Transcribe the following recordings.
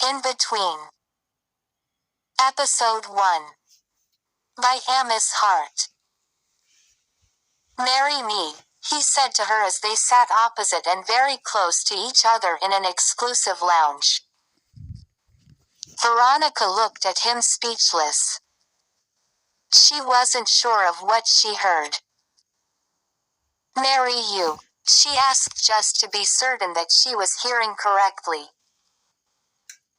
In Between. Episode 1. By AMAH'S Heart. "Marry me," he said to her as they sat opposite and very close to each other in an exclusive lounge. Veronica looked at him speechless. She wasn't sure of what she heard. "Marry you?" she asked just to be certain that she was hearing correctly.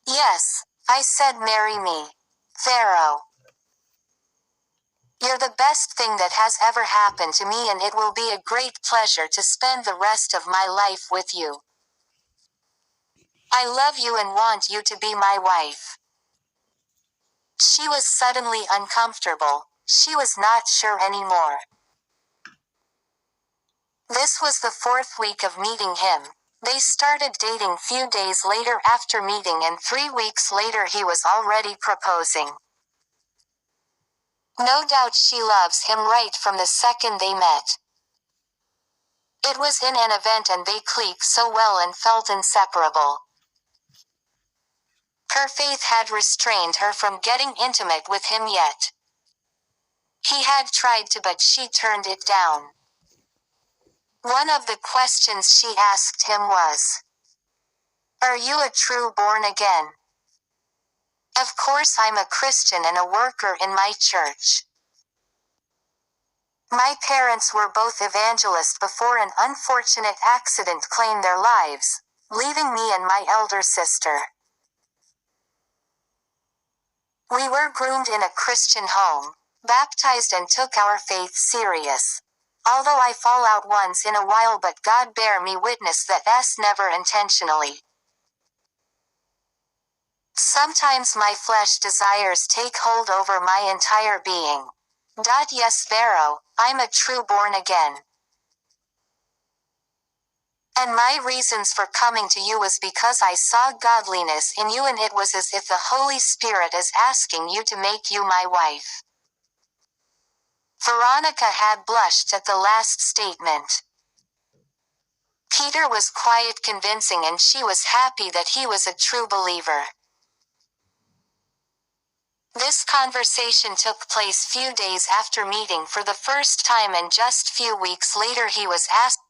"Yes, I said marry me, Pharaoh. You're the best thing that has ever happened to me, and it will be a great pleasure to spend the rest of my life with you. I love you and want you to be my wife." She was suddenly uncomfortable. She was not sure anymore. This was the 4th week of meeting him. They started dating few days later after meeting, and 3 weeks later he was already proposing. No doubt she loves him right from the second they met. It was in an event and they clicked so well and felt inseparable. Her faith had restrained her from getting intimate with him yet. He had tried to, but she turned it down. One of the questions she asked him was, "Are you a true born again?" "Of course I'm a Christian and a worker in my church. My parents were both evangelists before an unfortunate accident claimed their lives, leaving me and my elder sister. We were groomed in a Christian home, baptized and took our faith serious. Although I fall out once in a while, but God bear me witness that that's never intentionally. Sometimes my flesh desires take hold over my entire being. Yes, Pharaoh, I'm a true born again. And my reasons for coming to you was because I saw godliness in you, and it was as if the Holy Spirit is asking you to make you my wife." Veronica had blushed at the last statement. Peter was quite convincing, and she was happy that he was a true believer. This conversation took place few days after meeting for the first time, and just few weeks later he was asked.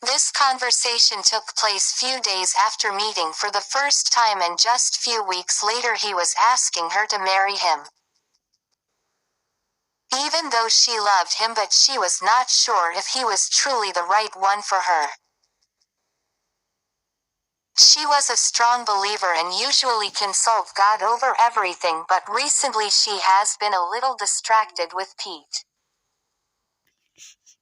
This conversation took place few days after meeting for the first time, and just few weeks later he was asking her to marry him. Even though she loved him, but she was not sure if he was truly the right one for her. She was a strong believer and usually consult God over everything, but recently she has been a little distracted with Pete.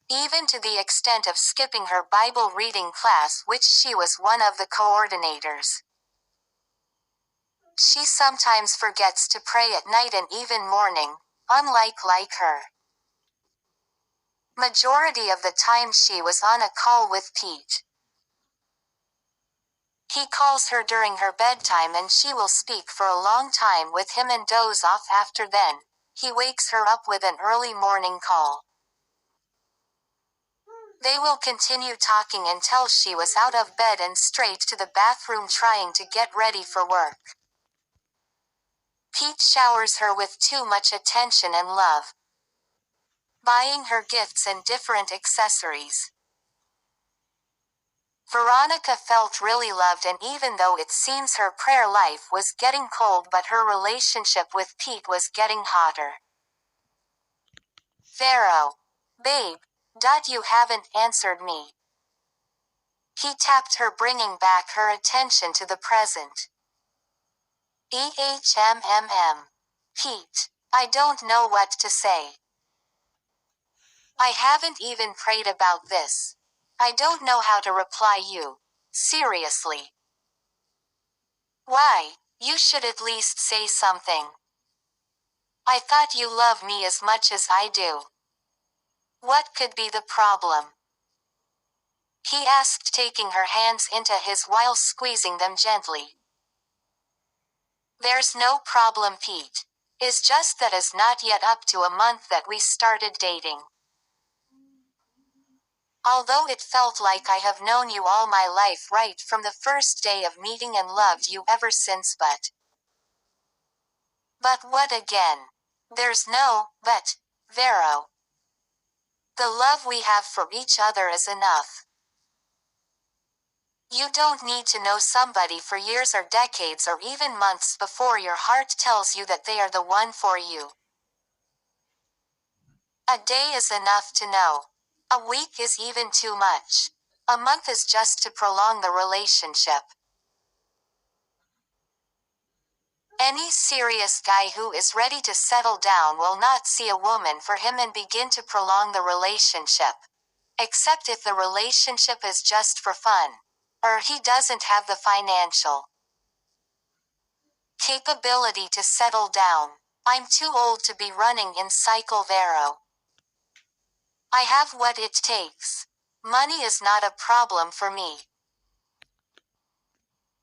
Even to the extent of skipping her Bible reading class, which she was one of the coordinators. She sometimes forgets to pray at night and even morning, unlike her. Majority of the time she was on a call with Pete. He calls her during her bedtime and she will speak for a long time with him and doze off after. Then he wakes her up with an early morning call. They will continue talking until she was out of bed and straight to the bathroom trying to get ready for work. Pete showers her with too much attention and love, buying her gifts and different accessories. Veronica felt really loved, and even though it seems her prayer life was getting cold, but her relationship with Pete was getting hotter. "Pharaoh. Babe. You haven't answered me." He tapped her, bringing back her attention to the present. Pete. I don't know what to say. I haven't even prayed about this. I don't know how to reply you. Seriously. Why? You should at least say something. I thought you love me as much as I do. What could be the problem? He asked, taking her hands into his while squeezing them gently. There's no problem, Pete. It's just that it's not yet up to a month that we started dating. Although it felt like I have known you all my life right from the first day of meeting and loved you ever since But what again? There's no but, Vero. The love we have for each other is enough. You don't need to know somebody for years or decades or even months before your heart tells you that they are the one for you. A day is enough to know. A week is even too much. A month is just to prolong the relationship. Any serious guy who is ready to settle down will not see a woman for him and begin to prolong the relationship. Except if the relationship is just for fun. Or he doesn't have the financial capability to settle down. I'm too old to be running in cycle Vero. I have what it takes. Money is not a problem for me.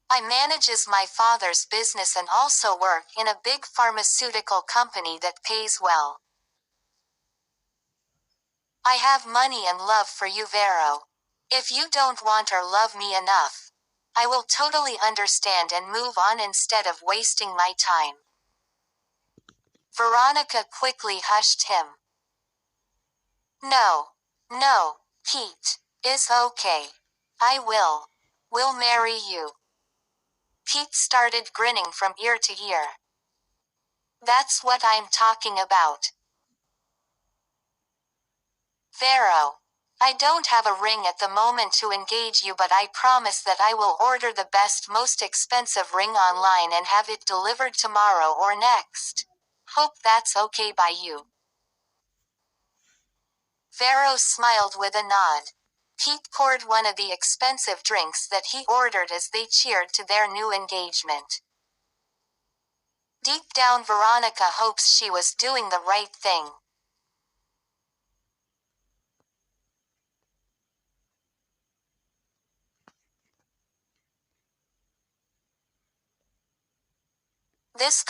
I manages my father's business and also work in a big pharmaceutical company that pays well. I have money and love for you Vero. If you don't want or love me enough, I will totally understand and move on instead of wasting my time. Veronica quickly hushed him. No. No, Pete. Is okay. I will marry you. Pete started grinning from ear to ear. That's what I'm talking about. Vero. I don't have a ring at the moment to engage you, but I promise that I will order the best, most expensive ring online and have it delivered tomorrow or next. Hope that's okay by you. Vero smiled with a nod. Pete poured one of the expensive drinks that he ordered as they cheered to their new engagement. Deep down, Veronica hopes she was doing the right thing. This